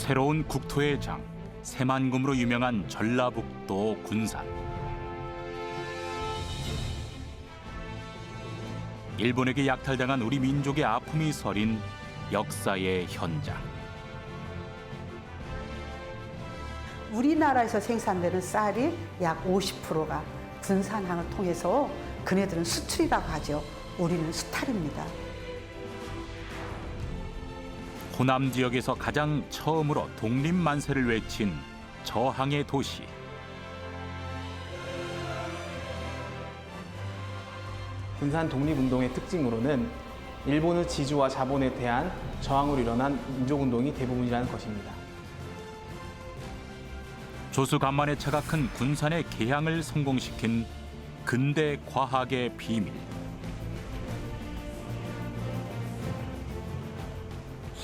새로운 국토의 장, 새만금으로 유명한 전라북도 군산. 일본에게 약탈당한 우리 민족의 아픔이 서린 역사의 현장. 우리나라에서 생산되는 쌀이 약 50%가 군산항을 통해서 그네들은 수출이라고 하죠. 우리는 수탈입니다. 호남 지역에서 가장 처음으로 독립 만세를 외친 저항의 도시. 군산 독립운동의 특징으로는 일본의 지주와 자본에 대한 저항으로 일어난 민족운동이 대부분이라는 것입니다. 조수 간만에 차가 큰 군산의 개항을 성공시킨 근대 과학의 비밀.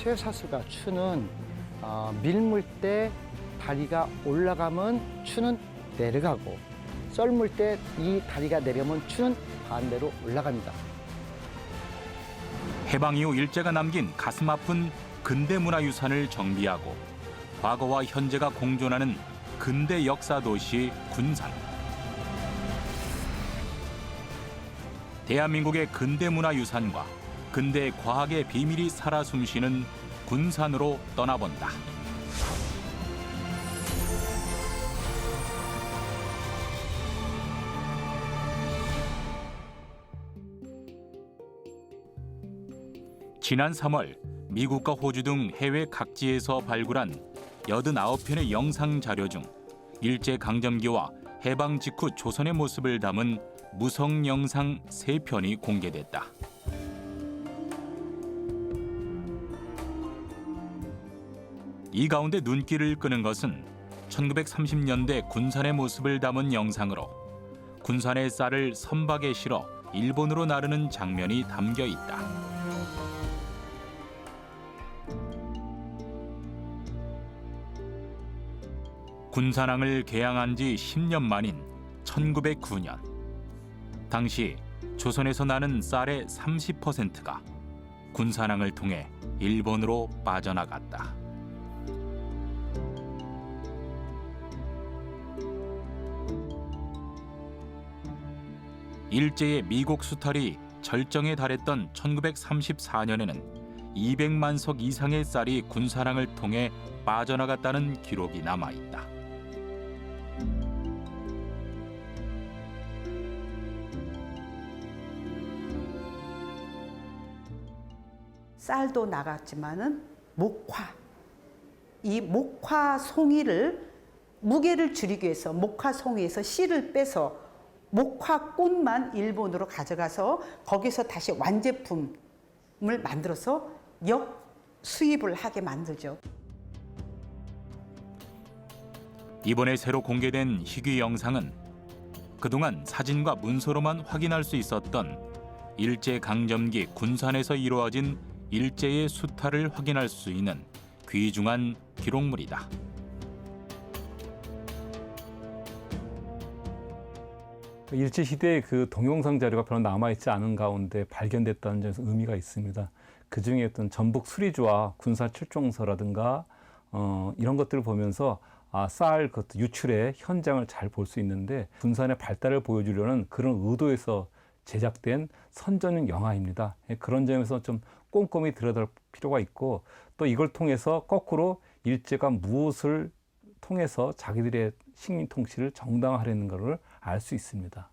쇠사슬과 추는 밀물 때 다리가 올라가면 추는 내려가고, 썰물 때 이 다리가 내려면 추는 반대로 올라갑니다. 해방 이후 일제가 남긴 가슴 아픈 근대 문화유산을 정비하고 과거와 현재가 공존하는 근대 역사 도시 군산. 대한민국의 근대 문화유산과 근대 과학의 비밀이 살아 숨쉬는 군산으로 떠나본다. 지난 3월 미국과 호주 등 해외 각지에서 발굴한 89편의 영상 자료 중 일제강점기와 해방 직후 조선의 모습을 담은 무성 영상 3편이 공개됐다. 이 가운데 눈길을 끄는 것은 1930년대 군산의 모습을 담은 영상으로 군산의 쌀을 선박에 실어 일본으로 나르는 장면이 담겨 있다. 군산항을 개항한 지 10년 만인 1909년. 당시 조선에서 나는 쌀의 30%가 군산항을 통해 일본으로 빠져나갔다. 일제의 미국 수탈이 절정에 달했던 1934년에는 200만 석 이상의 쌀이 군산항을 통해 빠져나갔다는 기록이 남아있다. 쌀도 나갔지만은 이 목화 송이를 무게를 줄이기 위해서 목화 송이에서 씨를 빼서 목화꽃만 일본으로 가져가서 거기서 다시 완제품을 만들어서 역수입을 하게 만들죠. 이번에 새로 공개된 희귀 영상은 그동안 사진과 문서로만 확인할 수 있었던 일제강점기 군산에서 이루어진 일제의 수탈을 확인할 수 있는 귀중한 기록물이다. 일제시대의 그 동영상 자료가 별로 남아있지 않은 가운데 발견됐다는 점에서 의미가 있습니다. 그중에 어떤 전북 수리주와 군사 출종서라든가 이런 것들을 보면서 쌀 유출의 현장을 잘 볼 수 있는데 군산의 발달을 보여주려는 그런 의도에서 제작된 선전용 영화입니다. 그런 점에서 좀 꼼꼼히 들여다볼 필요가 있고, 또 이걸 통해서 거꾸로 일제가 무엇을 통해서 자기들의 식민 통치를 정당화하려는 것을 알 수 있습니다.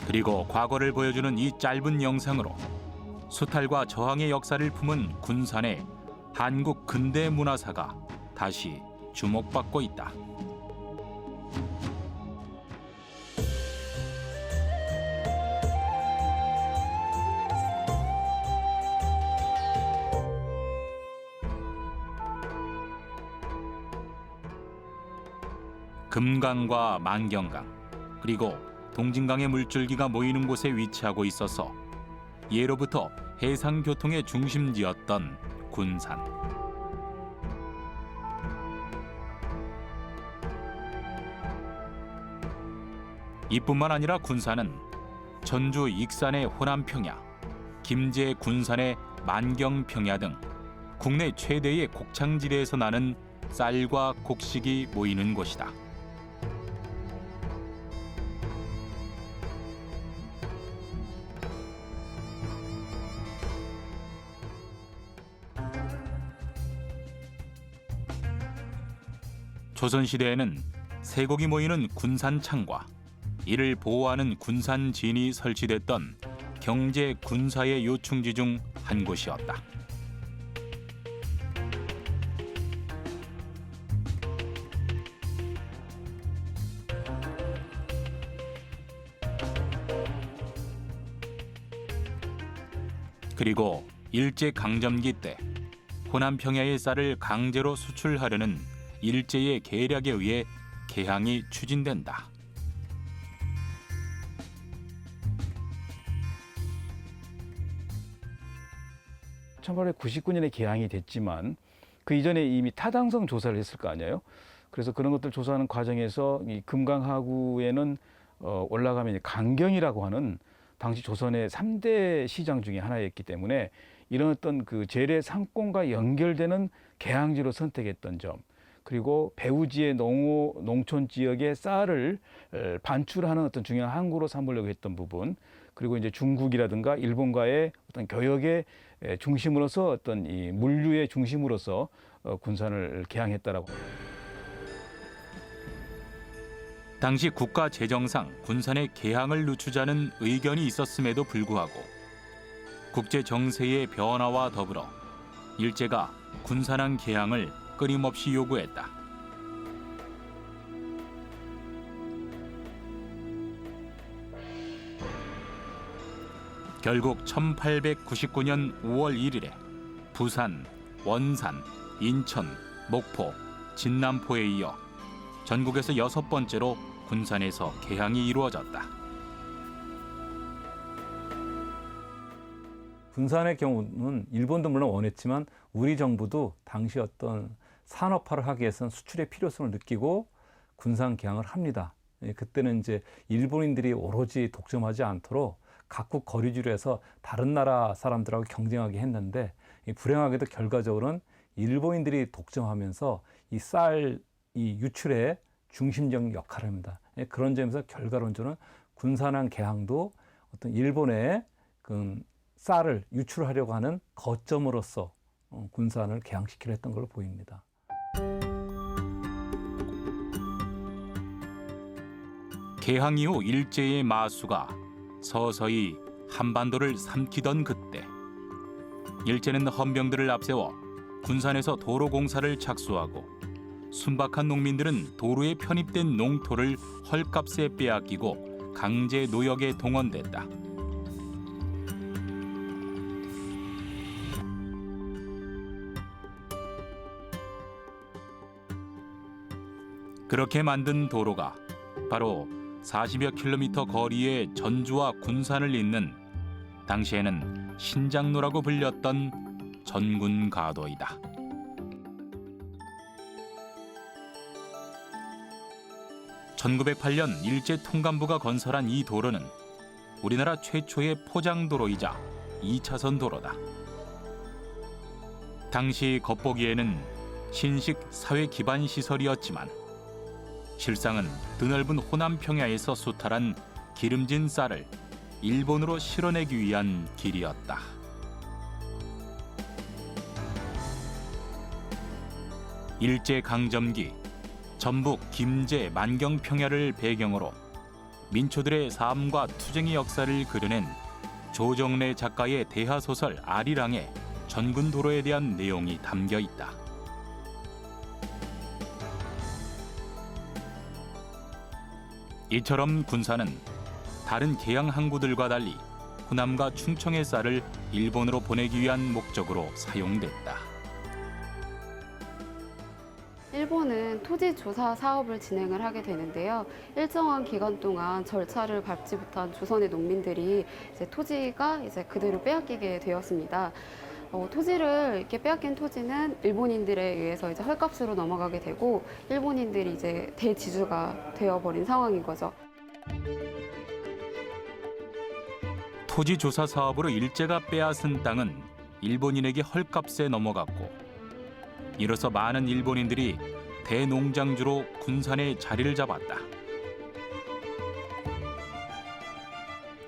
그리고 과거를 보여주는 이 짧은 영상으로 수탈과 저항의 역사를 품은 군산의 한국 근대 문화사가 다시 주목받고 있다. 금강과 만경강, 그리고 동진강의 물줄기가 모이는 곳에 위치하고 있어서 예로부터 해상교통의 중심지였던 군산. 이뿐만 아니라 군산은 전주 익산의 호남평야, 김제 군산의 만경평야 등 국내 최대의 곡창지대에서 나는 쌀과 곡식이 모이는 곳이다. 조선시대에는 세곡이 모이는 군산창과 이를 보호하는 군산진이 설치됐던 경제 군사의 요충지 중 한 곳이었다. 그리고 일제강점기 때 호남 평야의 쌀을 강제로 수출하려는 일제의 계략에 의해 개항이 추진된다. 1899년에 개항이 됐지만 그 이전에 이미 타당성 조사를 했을 거 아니에요. 그래서 그런 것들 조사하는 과정에서 이 금강하구에는 올라가면 강경이라고 하는 당시 조선의 3대 시장 중에 하나였기 때문에 이런 어떤 그 재래 상권과 연결되는 개항지로 선택했던 점, 그리고 배후지의 농촌 지역의 쌀을 반출하는 어떤 중요한 항구로 삼으려고 했던 부분, 그리고 이제 중국이라든가 일본과의 어떤 교역의 중심으로서 어떤 이 물류의 중심으로서 군산을 개항했다라고. 당시 국가 재정상 군산의 개항을 늦추자는 의견이 있었음에도 불구하고 국제 정세의 변화와 더불어 일제가 군산항 개항을 끊임없이 요구했다. 결국 1899년 5월 1일에 부산, 원산, 인천, 목포, 진남포에 이어 전국에서 6번째로 군산에서 개항이 이루어졌다. 군산의 경우는 일본도 물론 원했지만 우리 정부도 당시 어떤 산업화를 하기 위해서는 수출의 필요성을 느끼고 군산 개항을 합니다. 그때는 이제 일본인들이 오로지 독점하지 않도록 각국 거리주로 해서 다른 나라 사람들하고 경쟁하게 했는데 불행하게도 결과적으로는 일본인들이 독점하면서 이 쌀 유출의 중심적 역할을 합니다. 그런 점에서 결과론적으로는 군산항 개항도 어떤 일본의 그 쌀을 유출하려고 하는 거점으로서 군산을 개항시키려 했던 걸로 보입니다. 개항 이후 일제의 마수가 서서히 한반도를 삼키던 그때 일제는 헌병들을 앞세워 군산에서 도로 공사를 착수하고 순박한 농민들은 도로에 편입된 농토를 헐값에 빼앗기고 강제 노역에 동원됐다. 그렇게 만든 도로가 바로 40여 킬로미터 거리의 전주와 군산을 잇는 당시에는 신장로라고 불렸던 전군가도이다. (1908년) 일제 통감부가 건설한 이 도로는 우리나라 최초의 포장도로이자 2차선 도로다. 당시 겉보기에는 신식 사회 기반 시설이었지만 실상은 드넓은 호남 평야에서 수탈한 기름진 쌀을 일본으로 실어내기 위한 길이었다. 일제 강점기 전북, 김제, 만경 평야를 배경으로 민초들의 삶과 투쟁의 역사를 그려낸 조정래 작가의 대하소설 아리랑에 전군도로에 대한 내용이 담겨 있다. 이처럼 군산은 다른 개항 항구들과 달리 호남과 충청의 쌀을 일본으로 보내기 위한 목적으로 사용됐다. 일본은 토지 조사 사업을 진행을 하게 되는데요. 일정한 기간 동안 절차를 밟지 못한 조선의 농민들이 이제 토지가 이제 그대로 빼앗기게 되었습니다. 토지를 이렇게 빼앗긴 토지는 일본인들에 의해서 이제 헐값으로 넘어가게 되고 일본인들이 이제 대지주가 되어버린 상황인 거죠. 토지 조사 사업으로 일제가 빼앗은 땅은 일본인에게 헐값에 넘어갔고 이로써 많은 일본인들이 대농장주로 군산에 자리를 잡았다.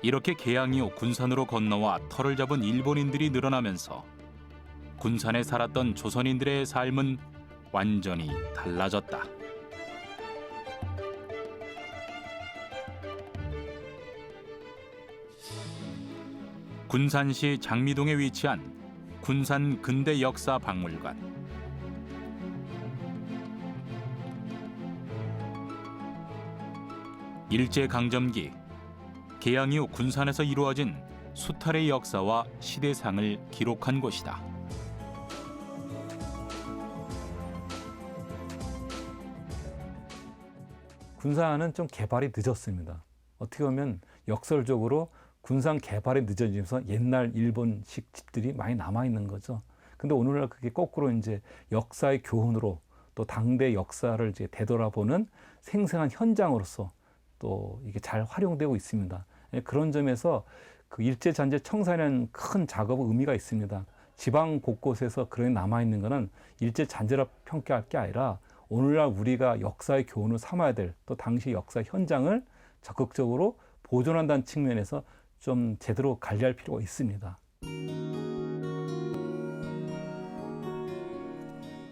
이렇게 개항 이후 군산으로 건너와 터를 잡은 일본인들이 늘어나면서 군산에 살았던 조선인들의 삶은 완전히 달라졌다. 군산시 장미동에 위치한 군산 근대 역사 박물관. 일제 강점기 개항 이후 군산에서 이루어진 수탈의 역사와 시대상을 기록한 곳이다. 군산은 좀 개발이 늦었습니다. 어떻게 보면 역설적으로 군산 개발이 늦어지면서 옛날 일본식 집들이 많이 남아 있는 거죠. 근데 오늘날 그게 거꾸로 이제 역사의 교훈으로 또 당대 역사를 이제 되돌아보는 생생한 현장으로서 또 이게 잘 활용되고 있습니다. 그런 점에서 그 일제 잔재 청산이라는 큰 작업의 의미가 있습니다. 지방 곳곳에서 그런 게 남아 있는 거는 일제 잔재라 평가할 게 아니라 오늘날 우리가 역사의 교훈을 삼아야 될 또 당시 역사 현장을 적극적으로 보존한다는 측면에서 좀 제대로 관리할 필요가 있습니다.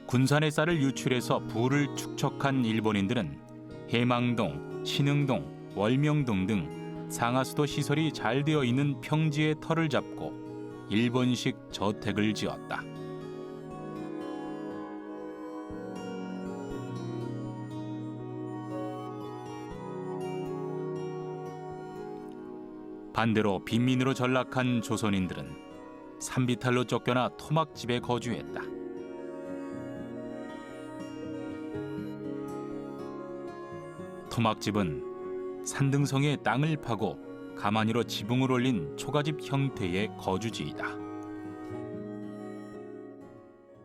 군산의 쌀을 유출해서 부를 축적한 일본인들은 해망동, 신흥동, 월명동 등 상하수도 시설이 잘 되어 있는 평지에 터를 잡고 일본식 저택을 지었다. 반대로 빈민으로 전락한 조선인들은 산비탈로 쫓겨나 토막집에 거주했다. 토막집은 산등성에 땅을 파고 가마니로 지붕을 올린 초가집 형태의 거주지이다.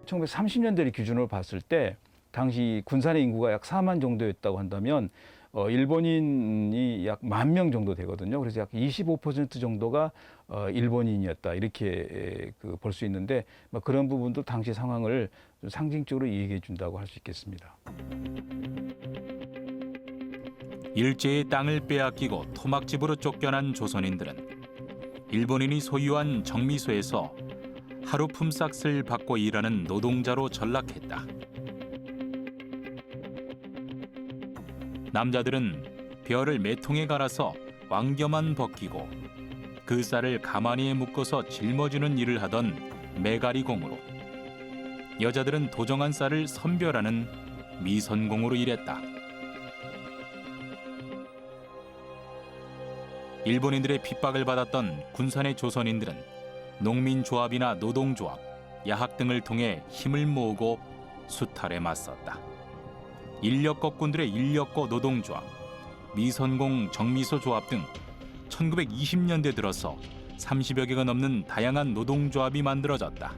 1930년대를 기준으로 봤을 때 당시 군산의 인구가 약 4만 정도였다고 한다면 일본인이 약 10,000명 정도 되거든요. 그래서 약 25% 정도가 일본인이었다 이렇게 볼 수 있는데 그런 부분도 당시 상황을 좀 상징적으로 얘기해 준다고 할 수 있겠습니다. 일제의 땅을 빼앗기고 토막집으로 쫓겨난 조선인들은 일본인이 소유한 정미소에서 하루 품삯을 받고 일하는 노동자로 전락했다. 남자들은 벼를 매통에 갈아서 왕겨만 벗기고 그 쌀을 가마니에 묶어서 짊어지는 일을 하던 매가리공으로, 여자들은 도정한 쌀을 선별하는 미선공으로 일했다. 일본인들의 핍박을 받았던 군산의 조선인들은 농민조합이나 노동조합, 야학 등을 통해 힘을 모으고 수탈에 맞섰다. 인력거꾼들의 인력거 노동조합, 미선공 정미소 조합 등 1920년대 들어서 30여 개가 넘는 다양한 노동조합이 만들어졌다.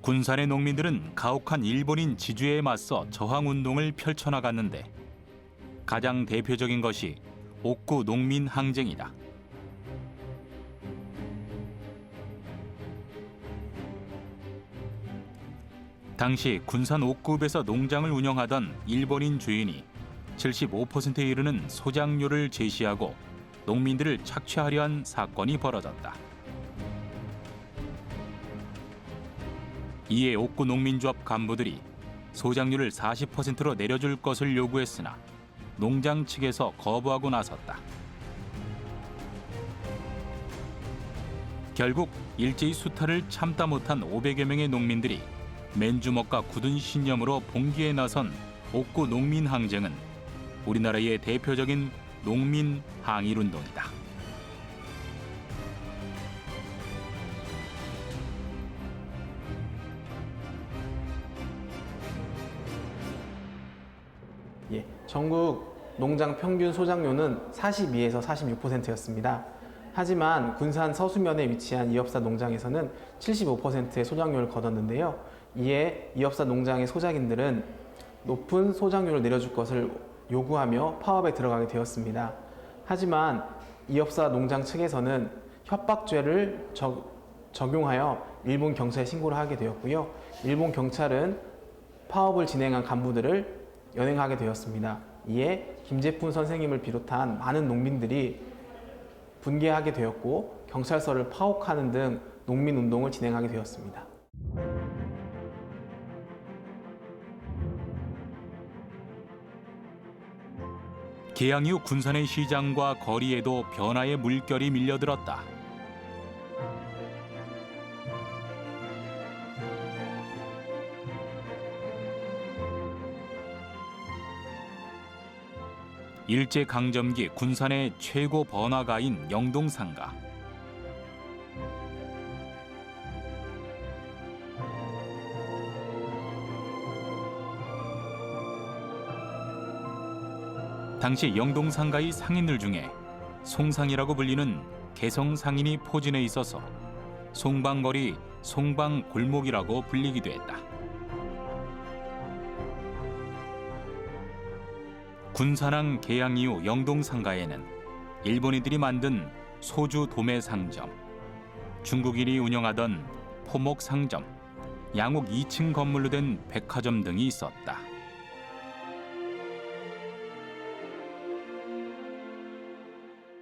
군산의 농민들은 가혹한 일본인 지주에 맞서 저항운동을 펼쳐나갔는데 가장 대표적인 것이 옥구 농민 항쟁이다. 당시 군산 옥구읍에서 농장을 운영하던 일본인 주인이 75%에 이르는 소장료를 제시하고 농민들을 착취하려 한 사건이 벌어졌다. 이에 옥구 농민조합 간부들이 소장료를 40%로 내려줄 것을 요구했으나 농장 측에서 거부하고 나섰다. 결국 일제히 수탈을 참다 못한 500여 명의 농민들이 맨주먹과 굳은 신념으로 봉기에 나선 옥구 농민 항쟁은 우리나라의 대표적인 농민 항일운동이다. 전국 농장 평균 소장료는 42에서 46%였습니다. 하지만 군산 서수면에 위치한 이업사 농장에서는 75%의 소장료를 거뒀는데요. 이에 이업사 농장의 소작인들은 높은 소장료를 내려줄 것을 요구하며 파업에 들어가게 되었습니다. 하지만 이업사 농장 측에서는 협박죄를 적용하여 일본 경찰에 신고를 하게 되었고요. 일본 경찰은 파업을 진행한 간부들을 연행하게 되었습니다. 이에 김재푼 선생님을 비롯한 많은 농민들이 분개하게 되었고 경찰서를 파옥하는 등 농민운동을 진행하게 되었습니다. 개항 이후 군산의 시장과 거리에도 변화의 물결이 밀려들었다. 일제강점기 군산의 최고 번화가인 영동상가. 당시 영동상가의 상인들 중에 송상이라고 불리는 개성 상인이 포진해 있어서 송방거리, 송방골목이라고 불리기도 했다. 군산항 개항 이후 영동상가에는 일본인들이 만든 소주 도매 상점, 중국인이 운영하던 포목 상점, 양옥 2층 건물로 된 백화점 등이 있었다.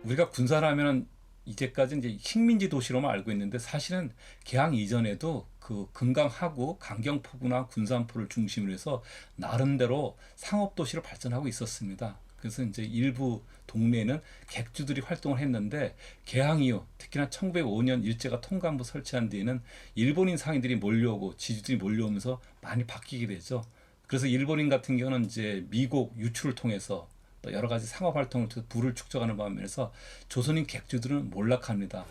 우리가 군산하면은 이제까지 이제 식민지 도시로만 알고 있는데 사실은 개항 이전에도 그 금강하구, 강경포구나 군산포를 중심으로 해서 나름대로 상업 도시로 발전하고 있었습니다. 그래서 이제 일부 동네에는 객주들이 활동을 했는데 개항 이후 특히나 1905년 일제가 통감부 설치한 뒤에는 일본인 상인들이 몰려오고 지주들이 몰려오면서 많이 바뀌게 되죠. 그래서 일본인 같은 경우는 이제 미국 유출을 통해서 또 여러 가지 상업 활동을 통해서 부를 축적하는 반면에서 조선인 객주들은 몰락합니다.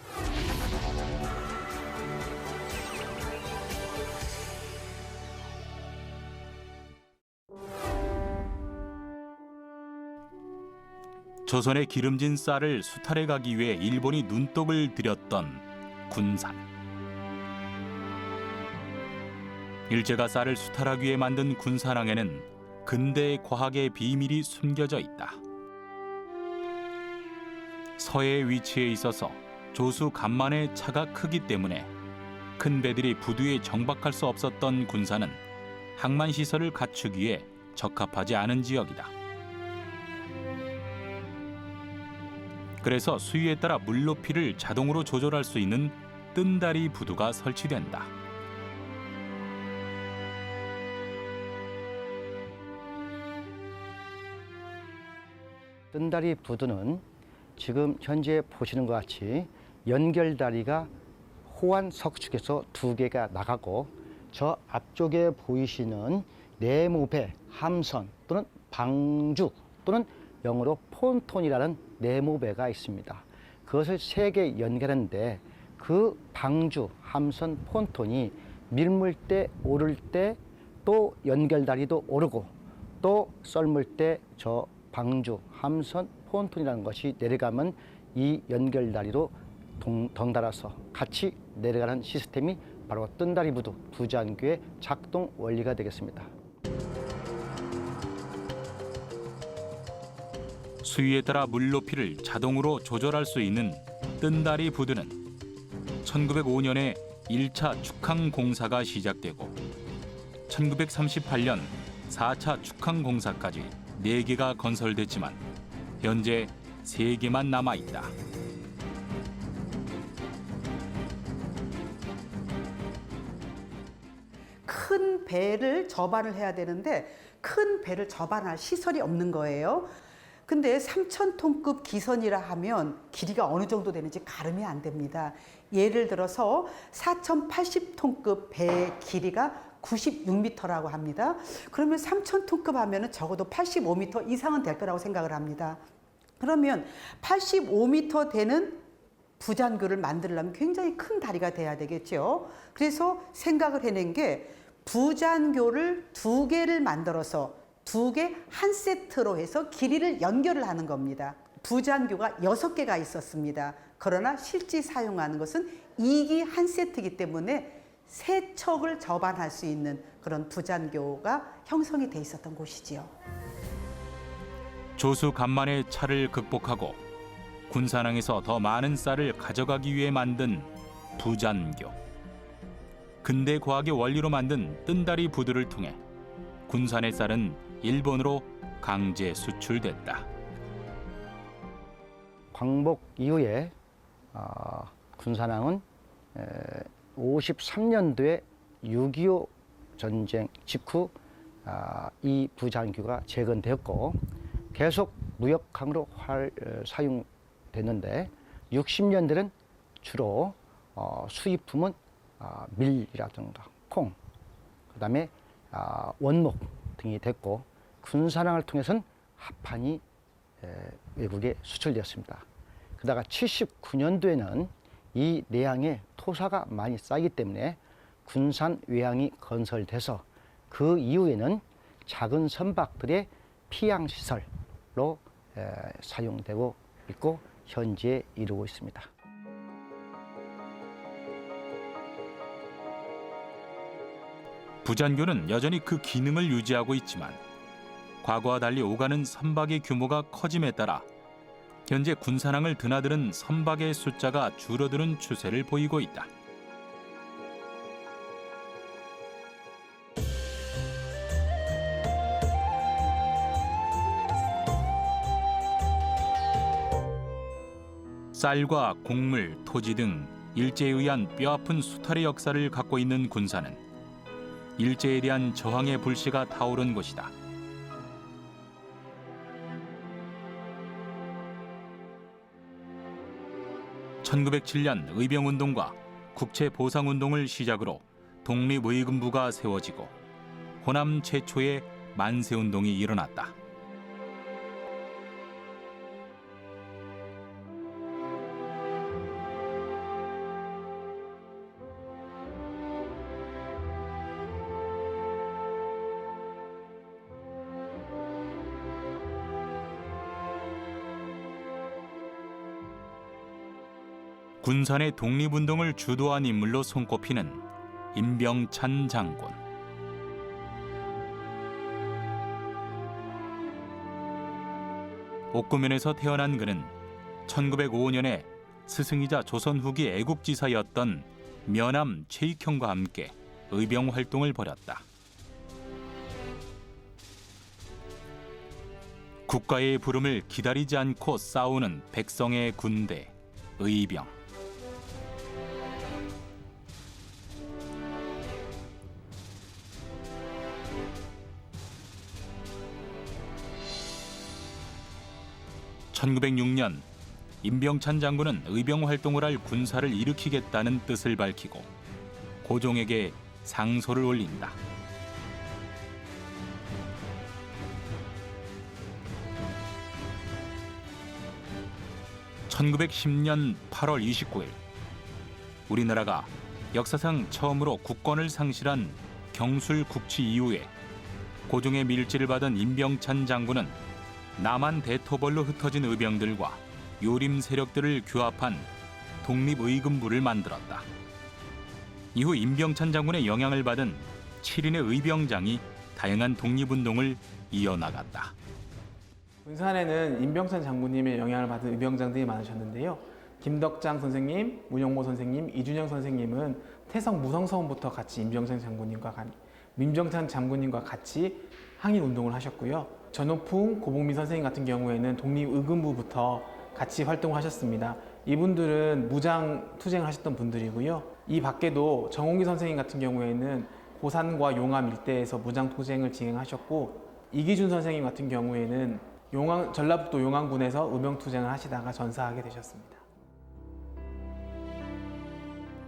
조선의 기름진 쌀을 수탈해 가기 위해 일본이 눈독을 들였던 군산. 일제가 쌀을 수탈하기 위해 만든 군산항에는 근대 과학의 비밀이 숨겨져 있다. 서해에 위치해 있어서 조수 간만의 차가 크기 때문에 큰 배들이 부두에 정박할 수 없었던 군산은 항만 시설을 갖추기에 적합하지 않은 지역이다. 그래서 수위에 따라 물 높이를 자동으로 조절할 수 있는 뜬다리 부두가 설치된다. 뜬다리 부두는 지금 현재 보시는 것 같이 연결다리가 호안 석축에서 2개가 나가고 저 앞쪽에 보이시는 네모배, 함선 또는 방주 또는 영어로 폰톤이라는 네모배가 있습니다. 그것을 3개 연결하는데 그 방주, 함선, 폰톤이 밀물 때 오를 때 또 연결다리도 오르고 또 썰물 때 저 방주, 함선, 폰톤이라는 것이 내려가면 이 연결다리로 덩달아서 같이 내려가는 시스템이 바로 뜬다리 부두, 부자안교의 작동 원리가 되겠습니다. 수위에 따라 물 높이를 자동으로 조절할 수 있는 뜬다리 부두는 1905년에 1차 축항 공사가 시작되고 1938년 4차 축항 공사까지 4개가 건설됐지만 현재 3개만 남아 있다. 큰 배를 접안을 해야 되는데 큰 배를 접안할 시설이 없는 거예요. 근데 3,000톤급 기선이라 하면 길이가 어느 정도 되는지 가름이 안 됩니다. 예를 들어서 4,080톤급 배 길이가 96m라고 합니다. 그러면 3,000톤급 하면 적어도 85m 이상은 될 거라고 생각을 합니다. 그러면 85m 되는 부잔교를 만들려면 굉장히 큰 다리가 돼야 되겠죠. 그래서 생각을 해낸 게 부잔교를 2개를 만들어서 2개 한 세트로 해서 길이를 연결을 하는 겁니다. 부잔교가 6개가 있었습니다. 그러나 실제 사용하는 것은 2기 한 세트이기 때문에 3척을 접안할 수 있는 그런 부잔교가 형성이 돼 있었던 곳이지요. 조수 간만의 차를 극복하고 군산항에서 더 많은 쌀을 가져가기 위해 만든 부잔교. 근대 과학의 원리로 만든 뜬다리 부두를 통해 군산의 쌀은 일본으로 강제 수출됐다. 광복 이후에 군산항은 53년도에 6.25 전쟁 직후 이 부잔교가 재건되었고 계속 무역항으로 사용됐는데 60년대는 주로 수입품은 밀이라든가 콩, 그다음에 원목 등이 됐고 군산항을 통해서는 합판이 외국에 수출되었습니다. 그러다가 79년도에는 이 내항에 토사가 많이 쌓이기 때문에 군산 외항이 건설돼서 그 이후에는 작은 선박들의 피양시설로 사용되고 있고 현재 이루고 있습니다. 부잔교는 여전히 그 기능을 유지하고 있지만 과거와 달리 오가는 선박의 규모가 커짐에 따라 현재 군산항을 드나드는 선박의 숫자가 줄어드는 추세를 보이고 있다. 쌀과 곡물, 토지 등 일제에 의한 뼈아픈 수탈의 역사를 갖고 있는 군산은 일제에 대한 저항의 불씨가 타오른 곳이다. (1907년) 의병운동과 국채보상운동을 시작으로 독립의금부가 세워지고 호남 최초의 만세운동이 일어났다. 군산의 독립운동을 주도한 인물로 손꼽히는 임병찬 장군. 옥구면에서 태어난 그는 1905년에 스승이자 조선 후기 애국지사였던 면함 최익형과 함께 의병 활동을 벌였다. 국가의 부름을 기다리지 않고 싸우는 백성의 군대, 의병. (1906년) 임병찬 장군은 의병 활동을 할 군사를 일으키겠다는 뜻을 밝히고 고종에게 상소를 올린다. (1910년 8월 29일) 우리나라가 역사상 처음으로 국권을 상실한 경술 국치 이후에 고종의 밀지를 받은 임병찬 장군은 남한 대토벌로 흩어진 의병들과 요림 세력들을 규합한 독립의금부를 만들었다. 이후 임병찬 장군의 영향을 받은 7인의 의병장이 다양한 독립운동을 이어나갔다. 군산에는 임병찬 장군님의 영향을 받은 의병장들이 많으셨는데요. 김덕장 선생님, 문영모 선생님, 이준영 선생님은 태성 무성서원부터 같이 임병찬 장군님과 같이 항일 운동을 하셨고요. 전호풍, 고복민 선생님 같은 경우에는 독립의금부부터 같이 활동을 하셨습니다. 이분들은 무장 투쟁을 하셨던 분들이고요. 이 밖에도 정홍기 선생님 같은 경우에는 고산과 용암 일대에서 무장 투쟁을 진행하셨고, 이기준 선생님 같은 경우에는 전라북도 용안군에서 의병 투쟁을 하시다가 전사하게 되셨습니다.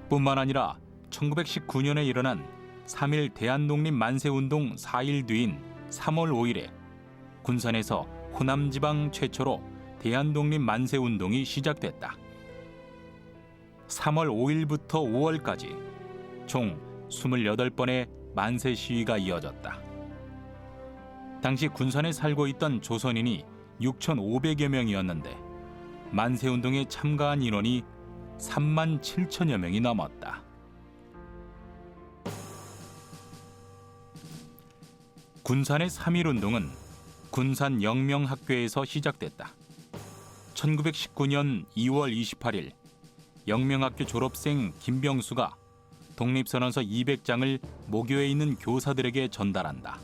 뿐만 아니라 1919년에 일어난 3.1 대한독립 만세운동 4일 뒤인 3월 5일에 군산에서 호남지방 최초로 대한독립 만세운동이 시작됐다. 3월 5일부터 5월까지 총 28번의 만세 시위가 이어졌다. 당시 군산에 살고 있던 조선인이 6,500여 명이었는데 만세운동에 참가한 인원이 3만 7천여 명이 넘었다. 군산의 3.1운동은 군산 영명학교에서 시작됐다. 1919년 2월 28일 영명학교 졸업생 김병수가 독립선언서 200장을 모교에 있는 교사들에게 전달한다.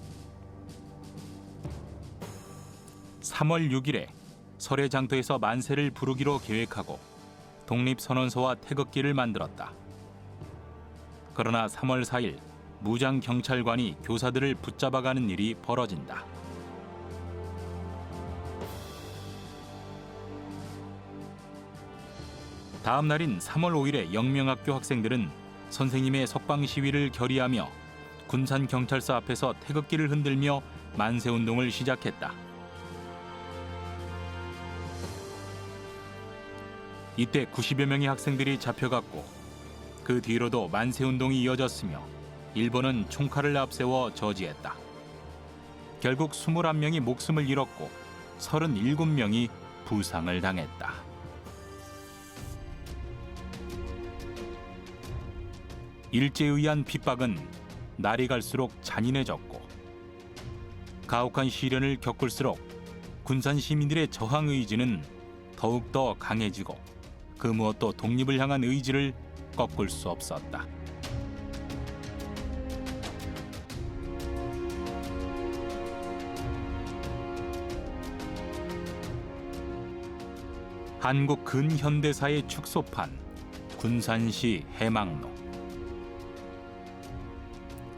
3월 6일에 설해장터에서 만세를 부르기로 계획하고 독립선언서와 태극기를 만들었다. 그러나 3월 4일 무장경찰관이 교사들을 붙잡아가는 일이 벌어진다. 다음 날인 3월 5일에 영명학교 학생들은 선생님의 석방 시위를 결의하며 군산경찰서 앞에서 태극기를 흔들며 만세운동을 시작했다. 이때 90여 명의 학생들이 잡혀갔고 그 뒤로도 만세운동이 이어졌으며 일본은 총칼을 앞세워 저지했다. 결국 21명이 목숨을 잃었고 37명이 부상을 당했다. 일제에 의한 핍박은 날이 갈수록 잔인해졌고 가혹한 시련을 겪을수록 군산 시민들의 저항 의지는 더욱더 강해지고 그 무엇도 독립을 향한 의지를 꺾을 수 없었다. 한국 근현대사의 축소판 군산시 해망로.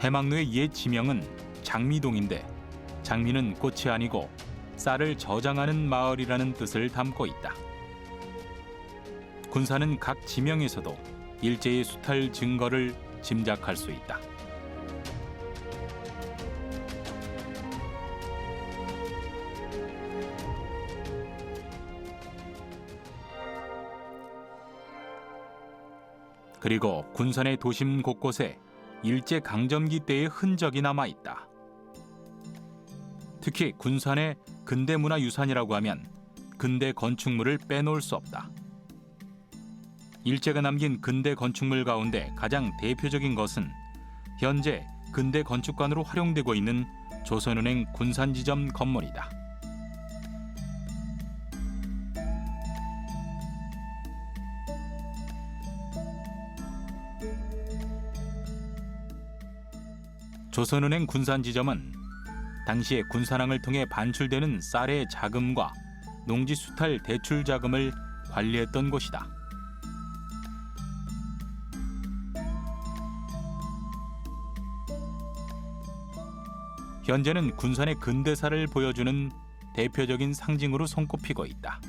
해망로의 옛 지명은 장미동인데 장미는 꽃이 아니고 쌀을 저장하는 마을이라는 뜻을 담고 있다. 군산은 각 지명에서도 일제의 수탈 증거를 짐작할 수 있다. 그리고 군산의 도심 곳곳에 일제 강점기 때의 흔적이 남아 있다. 특히 군산의 근대문화유산이라고 하면 근대 건축물을 빼놓을 수 없다. 일제가 남긴 근대 건축물 가운데 가장 대표적인 것은 현재 근대 건축관으로 활용되고 있는 조선은행 군산지점 건물이다. 조선은행 군산지점은 당시에 군산항을 통해 반출되는 쌀의 자금과 농지수탈 대출 자금을 관리했던 곳이다. 현재는 군산의 근대사를 보여주는 대표적인 상징으로 손꼽히고 있다.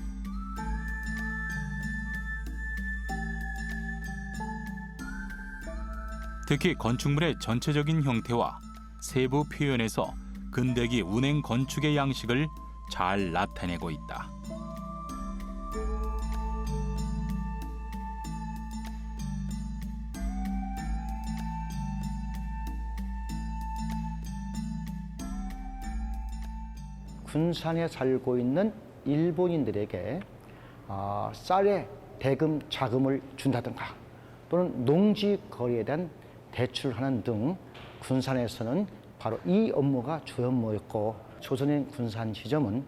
특히 건축물의 전체적인 형태와 세부 표현에서 근대기 운행 건축의 양식을 잘 나타내고 있다. 군산에 살고 있는 일본인들에게 쌀의 대금 자금을 준다든가 또는 농지 거래에 대한 대출하는 등 군산에서는 바로 이 업무가 주 업무였고, 조선인 군산지점은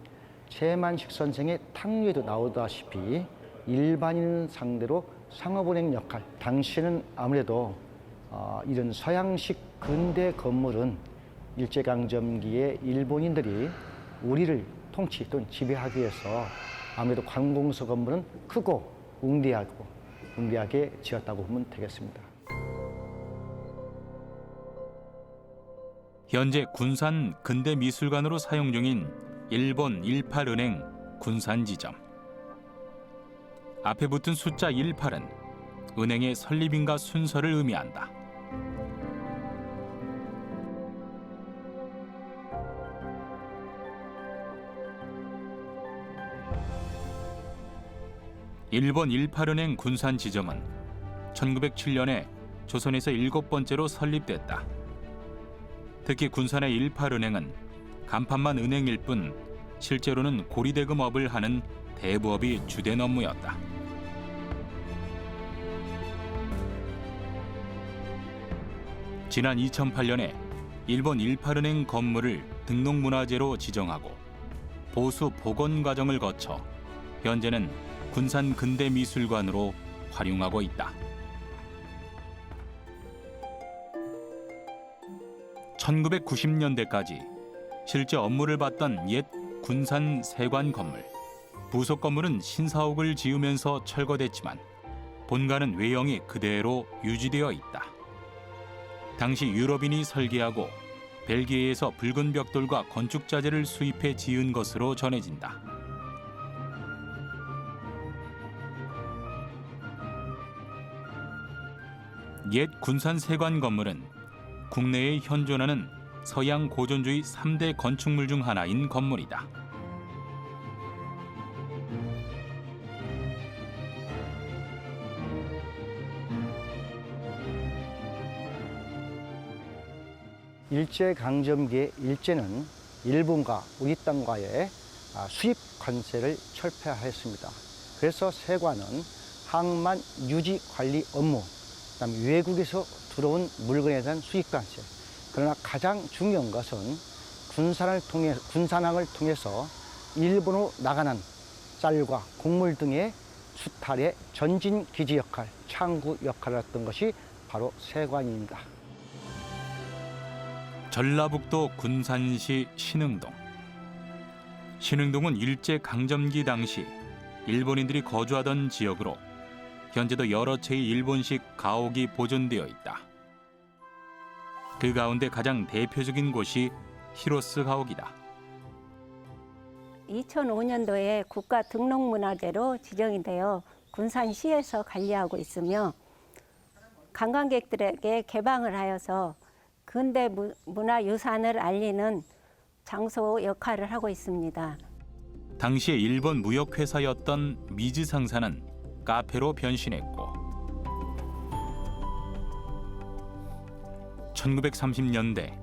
최만식 선생의 탕류에도 나오다시피 일반인 상대로 상업은행 역할, 당시에는 아무래도 이런 서양식 근대 건물은 일제강점기에 일본인들이 우리를 통치 또는 지배하기 위해서 아무래도 관공서 건물은 크고 웅대하게 지었다고 보면 되겠습니다. 현재 군산 근대미술관으로 사용 중인 일본 18은행 군산지점. 앞에 붙은 숫자 18은 은행의 설립인가 순서를 의미한다. 일본 18은행 군산지점은 1907년에 조선에서 7번째로 설립됐다. 특히 군산의 18은행은 간판만 은행일 뿐 실제로는 고리대금업을 하는 대부업이 주된 업무였다. 지난 2008년에 일본 18은행 건물을 등록문화재로 지정하고 보수 복원 과정을 거쳐 현재는 군산 근대미술관으로 활용하고 있다. 1990년대까지 실제 업무를 봤던 옛 군산 세관 건물. 부속 건물은 신사옥을 지으면서 철거됐지만 본관은 외형이 그대로 유지되어 있다. 당시 유럽인이 설계하고 벨기에에서 붉은 벽돌과 건축 자재를 수입해 지은 것으로 전해진다. 옛 군산 세관 건물은 국내에 현존하는 서양 고전주의 3대 건축물 중 하나인 건물이다. 일제강점기의 일제는 일본과 우리 땅과의 수입 관세를 철폐하였습니다. 그래서 세관은 항만 유지 관리 업무, 그다음 외국에서 들어온 물건에 대한 수입 관세. 그러나 가장 중요한 것은 군산항을 통해서 일본으로 나가는 쌀과 곡물 등의 수탈의 전진 기지 역할, 창구 역할을 했던 것이 바로 세관입니다. 전라북도 군산시 신흥동. 신흥동은 일제강점기 당시 일본인들이 거주하던 지역으로 현재도 여러 채의 일본식 가옥이 보존되어 있다. 그 가운데 가장 대표적인 곳이 히로스 가옥이다. 2005년도에 국가 등록문화재로 지정이 되어 군산시에서 관리하고 있으며 관광객들에게 개방을 하여서 근대 문화유산을 알리는 장소 역할을 하고 있습니다. 당시에 일본 무역회사였던 미즈 상사는 카페로 변신했고 1930년대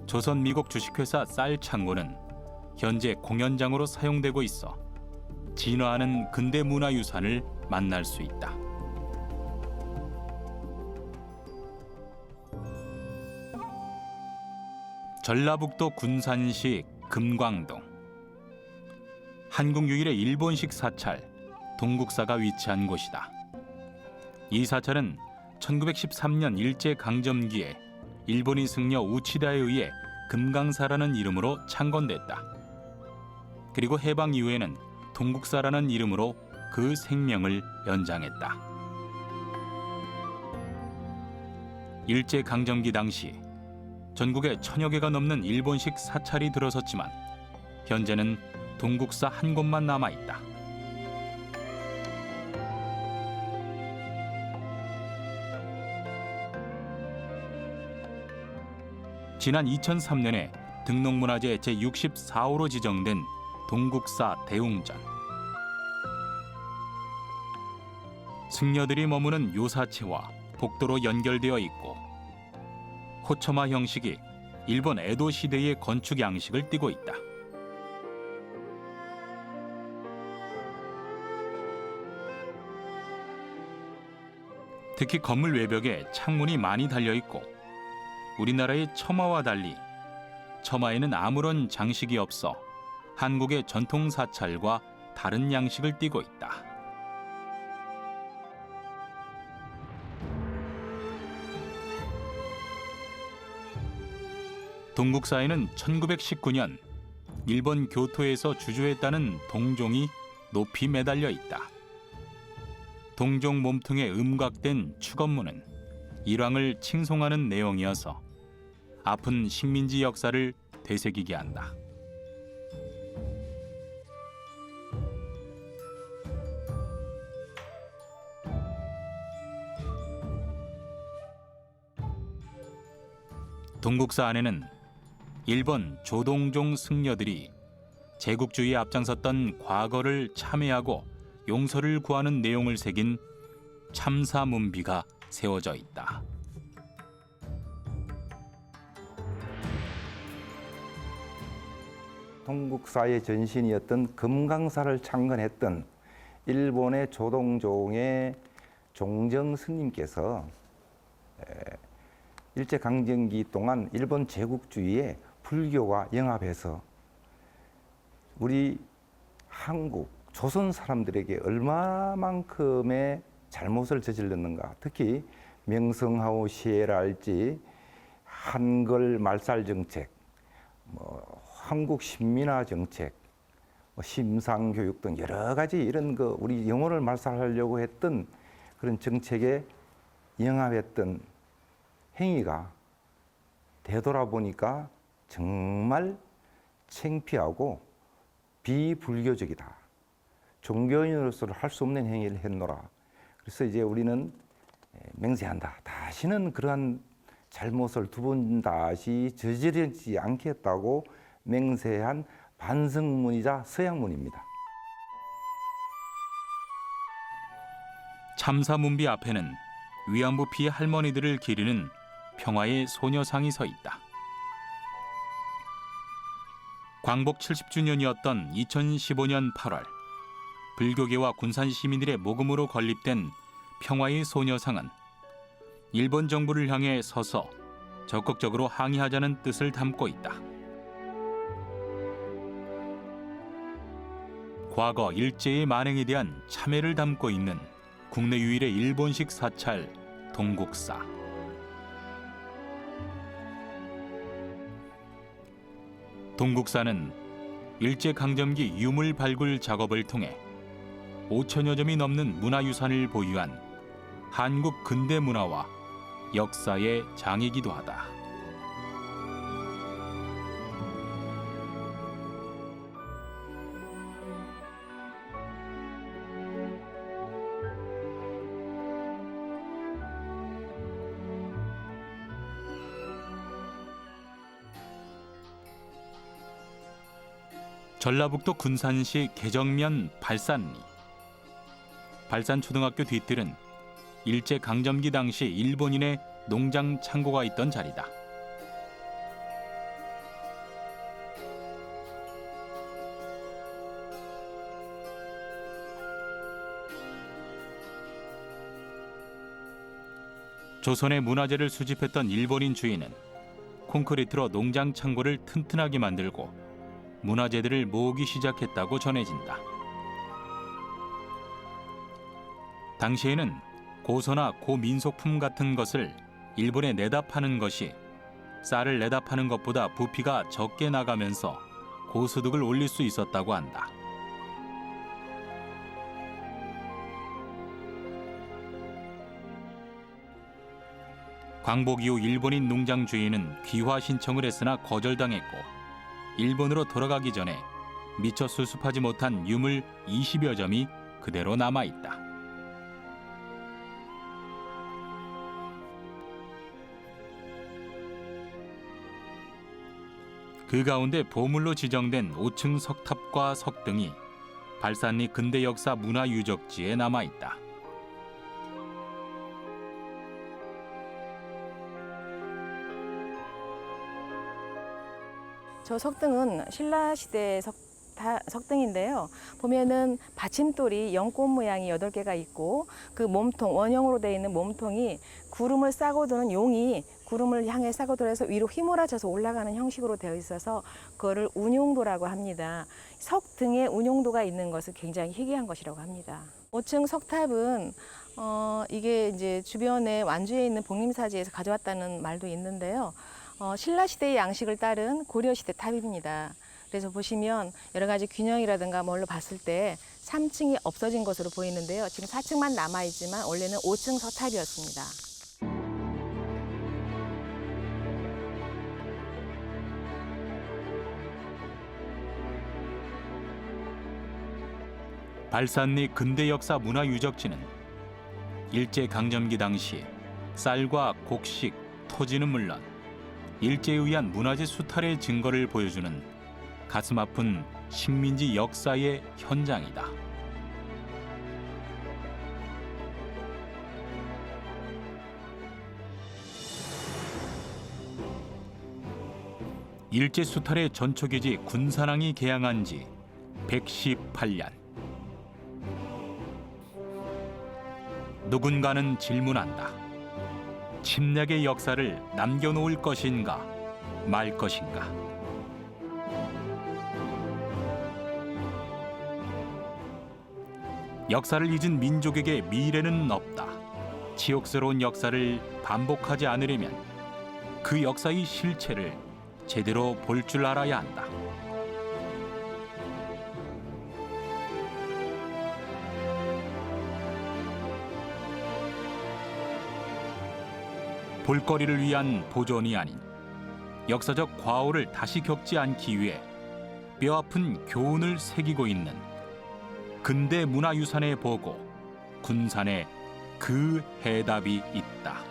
조선 미국 주식회사 쌀 창고는 현재 공연장으로 사용되고 있어 진화하는 근대 문화유산을 만날 수 있다. 전라북도 군산시 금광동. 한국 유일의 일본식 사찰 동국사가 위치한 곳이다. 이 사찰은 1913년 일제강점기에 일본인 승려 우치다에 의해 금강사라는 이름으로 창건됐다. 그리고 해방 이후에는 동국사라는 이름으로 그 생명을 연장했다. 일제강점기 당시 전국에 1000여 개가 넘는 일본식 사찰이 들어섰지만 현재는 동국사 한 곳만 남아있다. 지난 2003년에 등록문화재 제64호로 지정된 동국사 대웅전. 승려들이 머무는 요사체와 복도로 연결되어 있고 호처마 형식이 일본 에도 시대의 건축 양식을 띠고 있다. 특히 건물 외벽에 창문이 많이 달려 있고 우리나라의 처마와 달리 처마에는 아무런 장식이 없어 한국의 전통 사찰과 다른 양식을 띠고 있다. 동국사에는 1919년 일본 교토에서 주조했다는 동종이 높이 매달려 있다. 동종 몸통에 음각된 축업무는 일왕을 칭송하는 내용이어서 아픈 식민지 역사를 되새기게 한다. 동국사 안에는 일본 조동종 승려들이 제국주의에 앞장섰던 과거를 참회하고 용서를 구하는 내용을 새긴 참사문비가 세워져 있다. 동국사의 전신이었던 금강사를 창건했던 일본의 조동종의 종정 스님께서 일제강점기 동안 일본 제국주의에 불교와 영합해서 우리 한국 조선 사람들에게 얼마만큼의 잘못을 저질렀는가. 특히 명성하고 시해랄지 한글 말살 정책, 한국 신민화 정책, 심상교육 등 여러 가지 이런 우리 영혼을 말살하려고 했던 그런 정책에 영합했던 행위가 되돌아보니까 정말 창피하고 비불교적이다. 종교인으로서 할 수 없는 행위를 했노라. 그래서 이제 우리는 맹세한다. 다시는 그러한 잘못을 두 번 다시 저지르지 않겠다고 맹세한 반성문이자 서양문입니다. 참사문비 앞에는 위안부 피해 할머니들을 기리는 평화의 소녀상이 서 있다. 광복 70주년이었던 2015년 8월 불교계와 군산 시민들의 모금으로 건립된 평화의 소녀상은 일본 정부를 향해 서서 적극적으로 항의하자는 뜻을 담고 있다. 과거 일제의 만행에 대한 참회를 담고 있는 국내 유일의 일본식 사찰 동국사. 동국사는 일제강점기 유물 발굴 작업을 통해 5천여 점이 넘는 문화유산을 보유한 한국 근대 문화와 역사의 장이기도 하다. 전라북도 군산시 개정면 발산리. 발산초등학교 뒤뜰은 일제강점기 당시 일본인의 농장 창고가 있던 자리다. 조선의 문화재를 수집했던 일본인 주인은 콘크리트로 농장 창고를 튼튼하게 만들고 문화재들을 모으기 시작했다고 전해진다. 당시에는 고서나 고민속품 같은 것을 일본에 내다 파는 것이 쌀을 내다 파는 것보다 부피가 적게 나가면서 고소득을 올릴 수 있었다고 한다. 광복 이후 일본인 농장 주인은 귀화 신청을 했으나 거절당했고 일본으로 돌아가기 전에 미처 수습하지 못한 유물 20여 점이 그대로 남아있다. 그 가운데 보물로 지정된 5층 석탑과 석등이 발산리 근대 역사 문화유적지에 남아있다. 저 석등은 신라시대 석등인데요. 보면은 받침돌이 연꽃 모양이 8개가 있고 그 몸통, 원형으로 되어 있는 몸통이 구름을 싸고 도는 용이 구름을 향해 싸고 돌아서 위로 휘몰아져서 올라가는 형식으로 되어 있어서 그거를 운용도라고 합니다. 석등에 운용도가 있는 것은 굉장히 희귀한 것이라고 합니다. 5층 석탑은 이게 이제 주변에 완주에 있는 복림사지에서 가져왔다는 말도 있는데요. 신라시대의 양식을 따른 고려시대 탑입니다. 그래서 보시면 여러 가지 균형이라든가 뭘로 봤을 때 3층이 없어진 것으로 보이는데요. 지금 4층만 남아있지만 원래는 5층 석탑이었습니다. 발산리 근대 역사 문화유적지는 일제강점기 당시 쌀과 곡식, 토지는 물론 일제에 의한 문화재 수탈의 증거를 보여주는 가슴 아픈 식민지 역사의 현장이다. 일제 수탈의 전초기지 군산항이 개항한 지 118년. 누군가는 질문한다. 침략의 역사를 남겨놓을 것인가 말 것인가. 역사를 잊은 민족에게 미래는 없다. 치욕스러운 역사를 반복하지 않으려면 그 역사의 실체를 제대로 볼 줄 알아야 한다. 볼거리를 위한 보존이 아닌 역사적 과오를 다시 겪지 않기 위해 뼈아픈 교훈을 새기고 있는 근대 문화유산의 보고 군산에 그 해답이 있다.